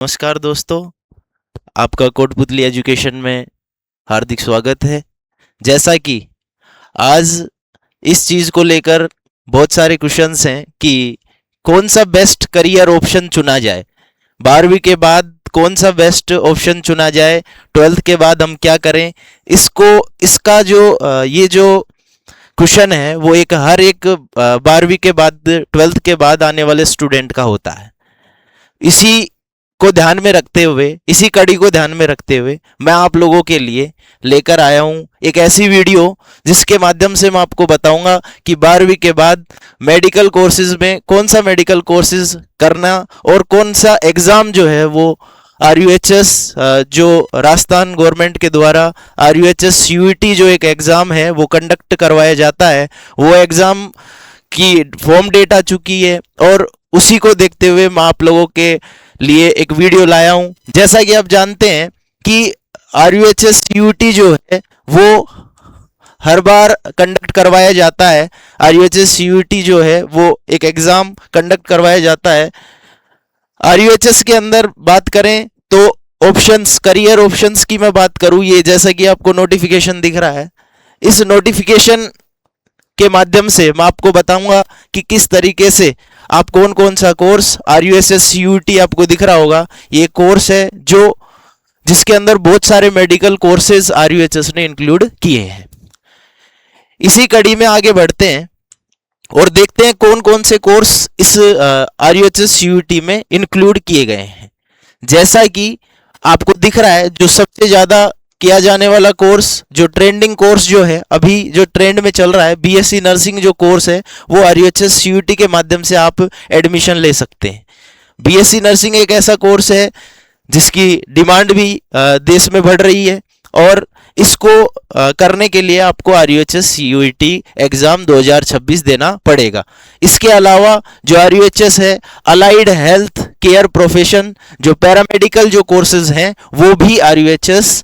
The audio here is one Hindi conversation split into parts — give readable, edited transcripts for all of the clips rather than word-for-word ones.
नमस्कार दोस्तों, आपका कोटपुतली एजुकेशन में हार्दिक स्वागत है। जैसा कि आज इस चीज़ को लेकर बहुत सारे क्वेश्चंस हैं कि कौन सा बेस्ट करियर ऑप्शन चुना जाए, 12वीं के बाद कौन सा बेस्ट ऑप्शन चुना जाए, 12th के बाद हम क्या करें। इसका ये जो क्वेश्चन है वो हर एक 12वीं के बाद 12th के बाद आने वाले स्टूडेंट का होता है। इसी कड़ी को ध्यान में रखते हुए मैं आप लोगों के लिए लेकर आया हूं एक ऐसी वीडियो जिसके माध्यम से मैं आपको बताऊंगा कि 12वीं के बाद मेडिकल कोर्सेज में कौन सा मेडिकल कोर्सेज करना और कौन सा एग्ज़ाम जो है वो RUHS जो राजस्थान गवर्नमेंट के द्वारा RUHS CUET जो एक एग्ज़ाम है वो कंडक्ट करवाया जाता है। वो एग्ज़ाम की फॉर्म डेट आ चुकी है और उसी को देखते हुए मैं आप लोगों के लिए एक वीडियो लाया हूं। जैसा कि आप जानते हैं कि RUHS CUET जो है वो हर बार कंडक्ट करवाया जाता है। RUHS CUET जो है वो एक एग्ज़ाम कंडक्ट करवाया जाता है। RUHS के अंदर बात करें तो ऑप्शंस, करियर ऑप्शंस की मैं बात करूं, ये जैसा कि आपको नोटिफिकेशन दिख रहा है, इस नोटिफिकेशन के माध्यम से मैं आपको बताऊंगा कि किस तरीके से आप कौन कौन सा कोर्स RUHS CUET आपको दिख रहा होगा, ये कोर्स है जिसके अंदर बहुत सारे मेडिकल कोर्सेज RUHS ने इंक्लूड किए हैं। इसी कड़ी में आगे बढ़ते हैं और देखते हैं कौन कौन से कोर्स इस RUHS CUET में इंक्लूड किए गए हैं। जैसा कि आपको दिख रहा है, जो सबसे ज़्यादा किया जाने वाला कोर्स, जो ट्रेंडिंग कोर्स जो है अभी जो ट्रेंड में चल रहा है, BSc नर्सिंग जो कोर्स है वो RUHS CUET के माध्यम से आप एडमिशन ले सकते हैं। BSc नर्सिंग एक ऐसा कोर्स है जिसकी डिमांड भी देश में बढ़ रही है और इसको करने के लिए आपको RUHS CUET एग्ज़ाम 2026 देना पड़ेगा। इसके अलावा जो RUHS है अलाइड हेल्थ केयर प्रोफेशन, जो पैरामेडिकल जो कोर्सेज हैं वो भी RUHS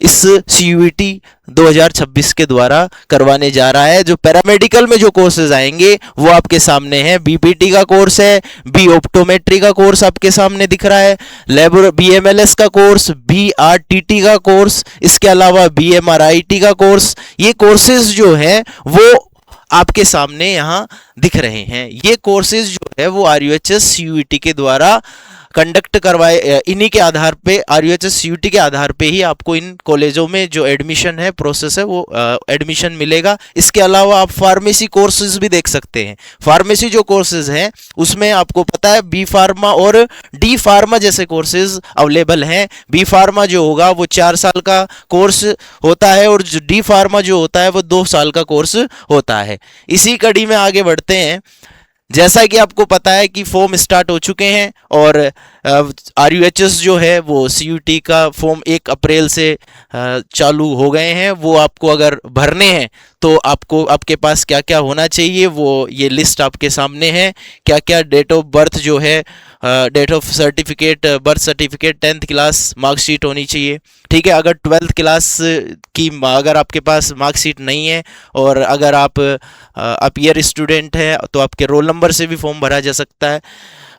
इस CUET 2026 के द्वारा करवाने जा रहा है। जो पैरामेडिकल में जो कोर्सेज आएंगे वो आपके सामने हैं। BPT का कोर्स है, B ऑप्टोमेट्री का कोर्स आपके सामने दिख रहा है, BMLS का कोर्स, BRTT का कोर्स, इसके अलावा BMRIT का कोर्स। ये कोर्सेज जो हैं वो आपके सामने यहाँ दिख रहे हैं। ये कोर्सेज जो है वो RUHS CUET के द्वारा कंडक्ट करवाए, इन्हीं के आधार पे RUHS CUET के आधार पे ही आपको इन कॉलेजों में जो एडमिशन है प्रोसेस है वो एडमिशन मिलेगा। इसके अलावा आप फार्मेसी कोर्सेज भी देख सकते हैं। फार्मेसी जो कोर्सेज हैं उसमें आपको पता है B फार्मा और D फार्मा जैसे कोर्सेज अवेलेबल हैं। B फार्मा जो होगा वो 4 साल का कोर्स होता है और जो D फार्मा जो होता है वो 2 साल का कोर्स होता है। इसी कड़ी में आगे बढ़ते हैं। जैसा कि आपको पता है कि फॉर्म स्टार्ट हो चुके हैं और RUHS जो है वो CUET का फॉर्म 1 अप्रैल से चालू हो गए हैं। वो आपको अगर भरने हैं तो आपके पास क्या क्या होना चाहिए वो ये लिस्ट आपके सामने है। क्या क्या डेट ऑफ बर्थ जो है, date of certificate, birth certificate, 10th class marksheet होनी चाहिए। ठीक है, अगर 12th क्लास की अगर आपके पास मार्कशीट नहीं है और अगर आप ईयर स्टूडेंट है तो आपके रोल नंबर से भी फॉर्म भरा जा सकता है।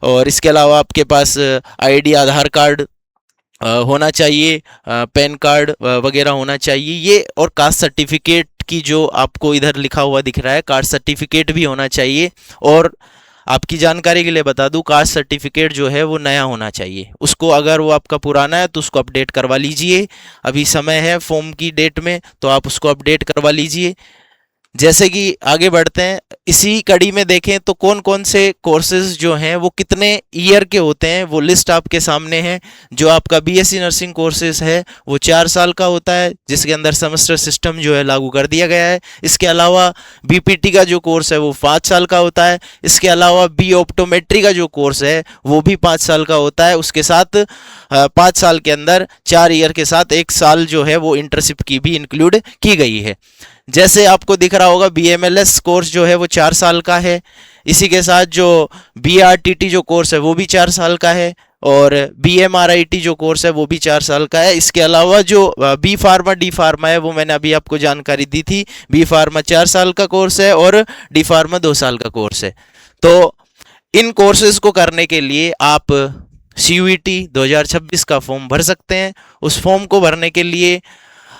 और इसके अलावा आपके पास ID, आधार कार्ड होना चाहिए, पैन कार्ड वगैरह होना चाहिए। ये और कास्ट सर्टिफिकेट की जो आपको इधर लिखा हुआ दिख रहा है, कास्ट सर्टिफिकेट भी होना चाहिए। और आपकी जानकारी के लिए बता दूं, कास्ट सर्टिफिकेट जो है वो नया होना चाहिए। उसको अगर वो आपका पुराना है तो उसको अपडेट करवा लीजिए। अभी समय है फॉर्म की डेट में, तो आप उसको अपडेट करवा लीजिए। जैसे कि आगे बढ़ते हैं, इसी कड़ी में देखें तो कौन कौन से कोर्सेज जो हैं वो कितने ईयर के होते हैं वो लिस्ट आपके सामने है। जो आपका BSc नर्सिंग कोर्सेज है वो 4 साल का होता है, जिसके अंदर सेमेस्टर सिस्टम जो है लागू कर दिया गया है। इसके अलावा BPT का जो कोर्स है वो 5 साल का होता है। इसके अलावा B ऑप्टोमेट्री का जो कोर्स है वो भी 5 साल का होता है। उसके साथ 5 साल के अंदर 4 ईयर के साथ 1 साल जो है वो इंटर्नशिप की भी इंक्लूड की गई है। जैसे आपको दिख रहा होगा BMLS कोर्स जो है वो 4 साल का है। इसी के साथ जो BRTT जो कोर्स है वो भी 4 साल का है और BMRIT जो कोर्स है वो भी 4 साल का है। इसके अलावा जो B फार्मा D फार्मा है वो मैंने अभी आपको जानकारी दी थी। B फार्मा 4 साल का कोर्स है और D फार्मा 2 साल का कोर्स है। तो इन कोर्सेज को करने के लिए आप CUET 2026 का फॉर्म भर सकते हैं। उस फॉर्म को भरने के लिए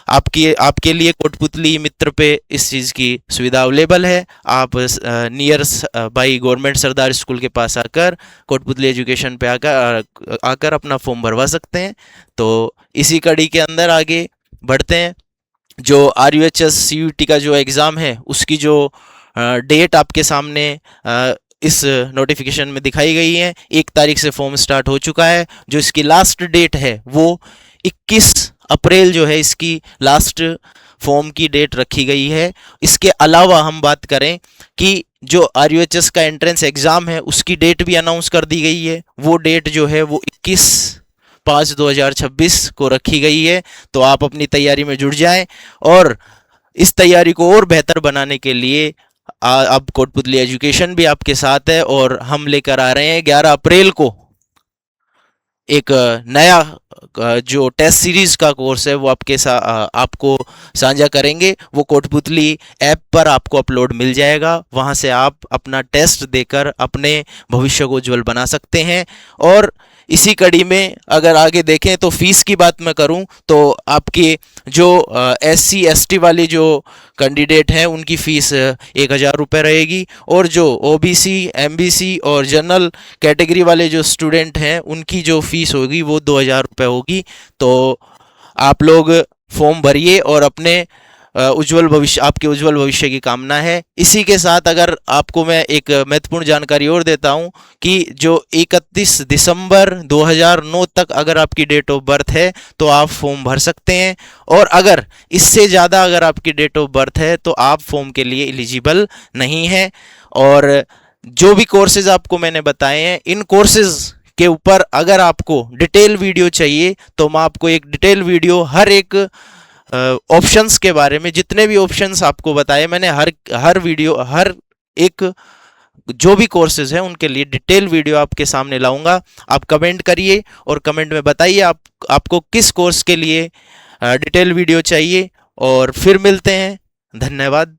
आपके लिए कोटपुतली मित्र पे इस चीज़ की सुविधा अवेलेबल है। आप near by government Sardar school के पास आकर कोटपुतली एजुकेशन पे आकर अपना फॉर्म भरवा सकते हैं। तो इसी कड़ी के अंदर आगे बढ़ते हैं। जो RUHS CUET का जो एग्ज़ाम है उसकी जो डेट आपके सामने इस नोटिफिकेशन में दिखाई गई है। 1 तारीख से फॉर्म स्टार्ट हो चुका है। जो इसकी लास्ट डेट है वो 21 अप्रैल जो है इसकी लास्ट फॉर्म की डेट रखी गई है। इसके अलावा हम बात करें कि जो RUHS का एंट्रेंस एग्ज़ाम है उसकी डेट भी अनाउंस कर दी गई है। वो डेट जो है वो 21/5/2026 को रखी गई है। तो आप अपनी तैयारी में जुट जाएं और इस तैयारी को और बेहतर बनाने के लिए अब कोटपुतली एजुकेशन भी आपके साथ है और हम लेकर आ रहे हैं 11 अप्रैल को एक नया जो टेस्ट सीरीज का कोर्स है वो आपको साझा करेंगे। वो कोटपुतली ऐप पर आपको अपलोड मिल जाएगा। वहां से आप अपना टेस्ट देकर अपने भविष्य को उज्जवल बना सकते हैं। और इसी कड़ी में अगर आगे देखें तो फीस की बात मैं करूं तो आपके जो SC ST वाले जो कैंडिडेट हैं उनकी फ़ीस 1000 रुपये रहेगी। और जो OBC MBC और जनरल कैटेगरी वाले जो स्टूडेंट हैं उनकी जो फ़ीस होगी वो 2000 रुपये होगी। तो आप लोग फॉर्म भरिए और अपने आपके उज्जवल भविष्य की कामना है। इसी के साथ अगर आपको मैं एक महत्वपूर्ण जानकारी और देता हूं कि जो 31 दिसंबर 2009 तक अगर आपकी डेट ऑफ बर्थ है तो आप फॉर्म भर सकते हैं। और अगर इससे ज़्यादा अगर आपकी डेट ऑफ बर्थ है तो आप फॉर्म के लिए एलिजिबल नहीं हैं। और जो भी कोर्सेज आपको मैंने बताए हैं इन कोर्सेज के ऊपर अगर आपको डिटेल वीडियो चाहिए तो मैं आपको एक डिटेल वीडियो हर एक ऑप्शंस के बारे में, जितने भी ऑप्शंस आपको बताए मैंने, हर वीडियो, हर एक जो भी कोर्सेज हैं उनके लिए डिटेल वीडियो आपके सामने लाऊंगा। आप कमेंट करिए और कमेंट में बताइए आपको किस कोर्स के लिए डिटेल वीडियो चाहिए। और फिर मिलते हैं। धन्यवाद।